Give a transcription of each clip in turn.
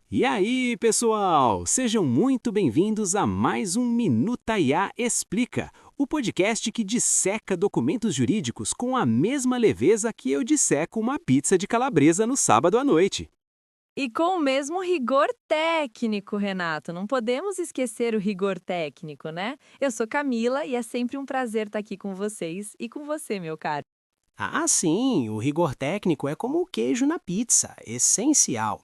E aí, pessoal! Sejam muito bem-vindos a mais um Minuta IA Explica, o podcast que disseca documentos jurídicos com a mesma leveza que eu disseco uma pizza de calabresa no sábado à noite. E com o mesmo rigor técnico, Renato. Não podemos esquecer o rigor técnico, né? Eu sou Camila e é sempre um prazer estar aqui com vocês e com você, meu caro. Ah, sim, o rigor técnico é como o queijo na pizza, essencial.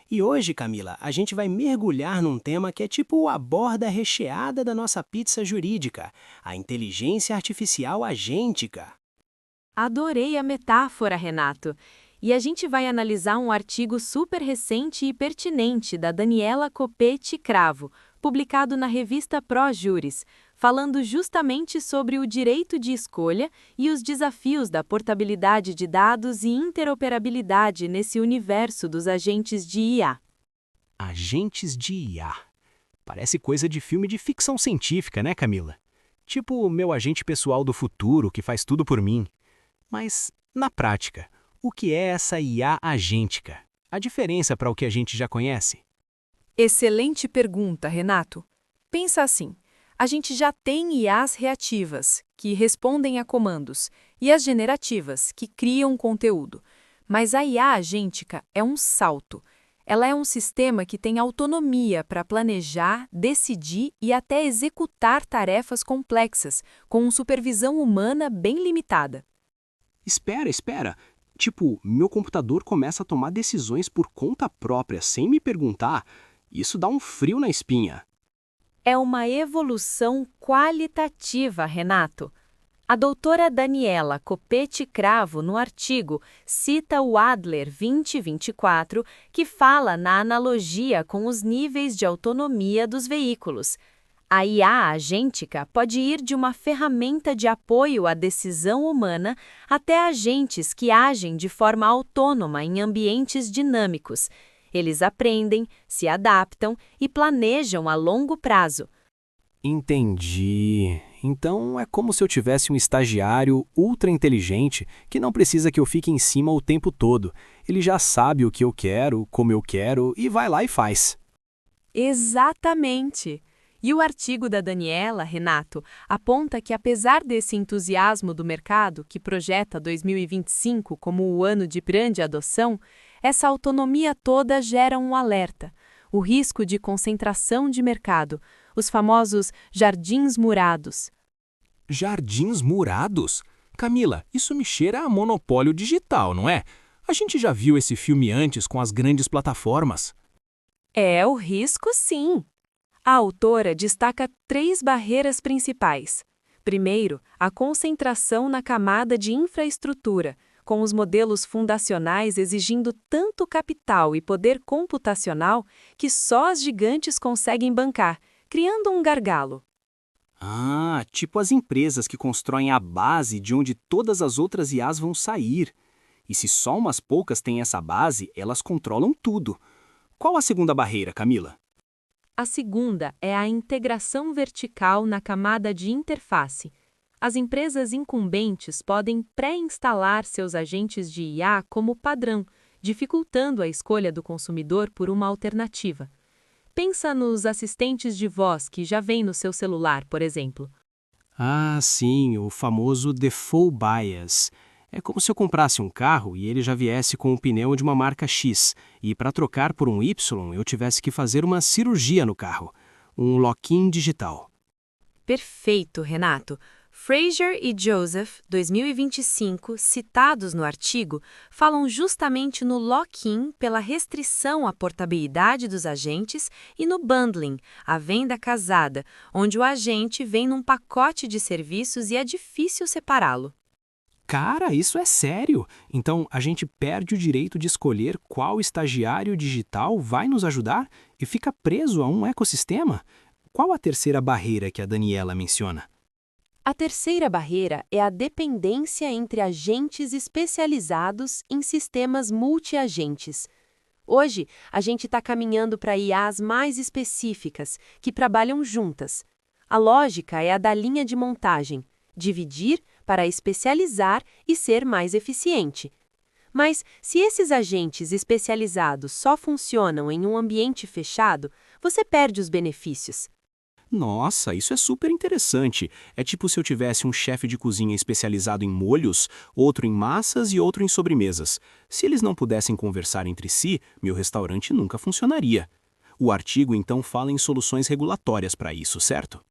E hoje, Camila, a gente vai mergulhar num tema que é tipo a borda recheada da nossa pizza jurídica, a inteligência artificial agêntica. Adorei a metáfora, Renato. E a gente vai analisar um artigo super recente e pertinente da Daniela Copete Cravo, publicado na revista ProJuris, falando justamente sobre o direito de escolha e os desafios da portabilidade de dados e interoperabilidade nesse universo dos agentes de IA. Agentes de IA. Parece coisa de filme de ficção científica, né, Camila? Tipo o meu agente pessoal do futuro que faz tudo por mim. Mas, na prática, o que é essa IA agêntica? A diferença para o que a gente já conhece? Excelente pergunta, Renato. Pensa assim: a gente já tem IAs reativas, que respondem a comandos, e as generativas, que criam conteúdo. Mas a IA agêntica é um salto. Ela é um sistema que tem autonomia para planejar, decidir e até executar tarefas complexas, com supervisão humana bem limitada. Espera. Tipo, meu computador começa a tomar decisões por conta própria, sem me perguntar. Isso dá um frio na espinha. É uma evolução qualitativa, Renato. A doutora Daniela Copete Cravo, no artigo, cita o Adler 2024, que fala na analogia com os níveis de autonomia dos veículos. A IA agêntica pode ir de uma ferramenta de apoio à decisão humana até agentes que agem de forma autônoma em ambientes dinâmicos. Eles aprendem, se adaptam e planejam a longo prazo. Entendi. Então é como se eu tivesse um estagiário ultra inteligente que não precisa que eu fique em cima o tempo todo. Ele já sabe o que eu quero, como eu quero e vai lá e faz. Exatamente! E o artigo da Daniela, Renato, aponta que apesar desse entusiasmo do mercado, que projeta 2025 como o ano de grande adoção, essa autonomia toda gera um alerta: o risco de concentração de mercado, os famosos jardins murados. Jardins murados? Camila, isso me cheira a monopólio digital, não é? A gente já viu esse filme antes com as grandes plataformas. É o risco, sim. A autora destaca 3 barreiras principais. Primeiro, a concentração na camada de infraestrutura, com os modelos fundacionais exigindo tanto capital e poder computacional que só as gigantes conseguem bancar, criando um gargalo. Ah, tipo as empresas que constroem a base de onde todas as outras IAs vão sair. E se só umas poucas têm essa base, elas controlam tudo. Qual a segunda barreira, Camila? A segunda é a integração vertical na camada de interface. As empresas incumbentes podem pré-instalar seus agentes de IA como padrão, dificultando a escolha do consumidor por uma alternativa. Pensa nos assistentes de voz que já vêm no seu celular, por exemplo. Ah, sim, o famoso default bias. É como se eu comprasse um carro e ele já viesse com o pneu de uma marca X, e para trocar por um Y eu tivesse que fazer uma cirurgia no carro, um lock-in digital. Perfeito, Renato. Fraser e Joseph, 2025, citados no artigo, falam justamente no lock-in pela restrição à portabilidade dos agentes e no bundling, a venda casada, onde o agente vem num pacote de serviços e é difícil separá-lo. Cara, isso é sério! Então a gente perde o direito de escolher qual estagiário digital vai nos ajudar e fica preso a um ecossistema? Qual a terceira barreira que a Daniela menciona? A terceira barreira é a dependência entre agentes especializados em sistemas multiagentes. Hoje, a gente está caminhando para IAs mais específicas, que trabalham juntas. A lógica é a da linha de montagem: dividir para especializar e ser mais eficiente. Mas, se esses agentes especializados só funcionam em um ambiente fechado, você perde os benefícios. Nossa, isso é super interessante. É tipo se eu tivesse um chefe de cozinha especializado em molhos, outro em massas e outro em sobremesas. Se eles não pudessem conversar entre si, meu restaurante nunca funcionaria. O artigo então fala em soluções regulatórias para isso, certo?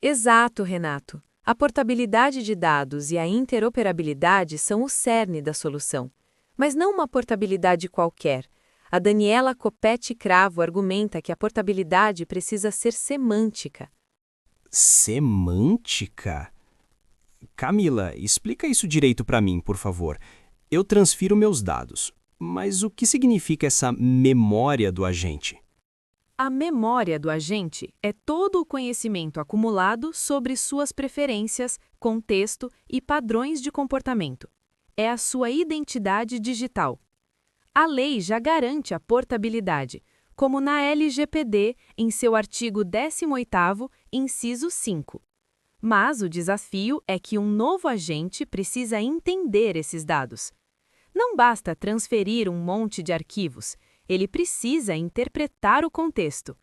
Exato, Renato. A portabilidade de dados e a interoperabilidade são o cerne da solução. Mas não uma portabilidade qualquer. A Daniela Copete Cravo argumenta que a portabilidade precisa ser semântica. Semântica? Camila, explica isso direito para mim, por favor. Eu transfiro meus dados, mas o que significa essa memória do agente? A memória do agente é todo o conhecimento acumulado sobre suas preferências, contexto e padrões de comportamento. É a sua identidade digital. A lei já garante a portabilidade, como na LGPD, em seu artigo 18º, inciso 5. Mas o desafio é que um novo agente precisa entender esses dados. Não basta transferir um monte de arquivos, ele precisa interpretar o contexto.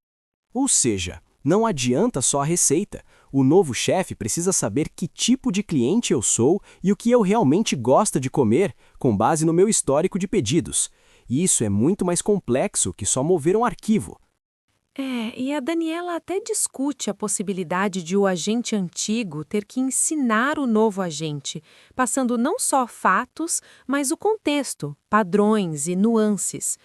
Ou seja, não adianta só a receita. O novo chefe precisa saber que tipo de cliente eu sou e o que eu realmente gosto de comer, com base no meu histórico de pedidos. E isso é muito mais complexo que só mover um arquivo. E a Daniela até discute a possibilidade de o agente antigo ter que ensinar o novo agente, passando não só fatos, mas o contexto, padrões e nuances.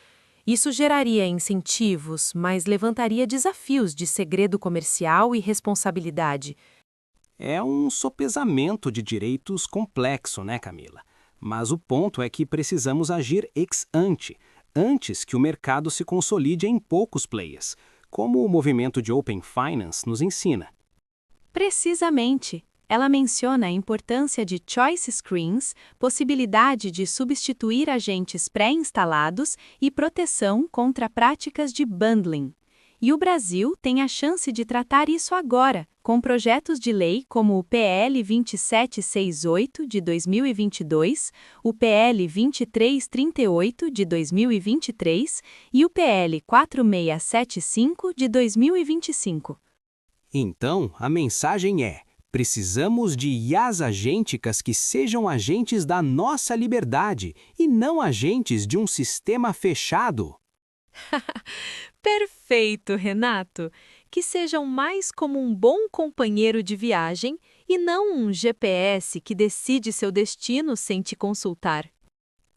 Isso geraria incentivos, mas levantaria desafios de segredo comercial e responsabilidade. É um sopesamento de direitos complexo, né, Camila? Mas o ponto é que precisamos agir ex ante, antes que o mercado se consolide em poucos players, como o movimento de Open Finance nos ensina. Precisamente. Ela menciona a importância de choice screens, possibilidade de substituir agentes pré-instalados e proteção contra práticas de bundling. E o Brasil tem a chance de tratar isso agora, com projetos de lei como o PL 2768 de 2022, o PL 2338 de 2023 e o PL 4675 de 2025. Então, a mensagem é: precisamos de IAs agênticas que sejam agentes da nossa liberdade e não agentes de um sistema fechado. Perfeito, Renato! Que sejam mais como um bom companheiro de viagem e não um GPS que decide seu destino sem te consultar.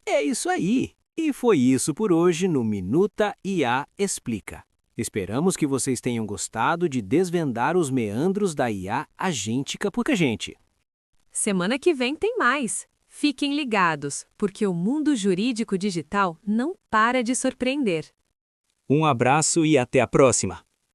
É isso aí! E foi isso por hoje no Minuta IA Explica. Esperamos que vocês tenham gostado de desvendar os meandros da IA agêntica por gente. Semana que vem tem mais. Fiquem ligados, porque o mundo jurídico digital não para de surpreender. Um abraço e até a próxima!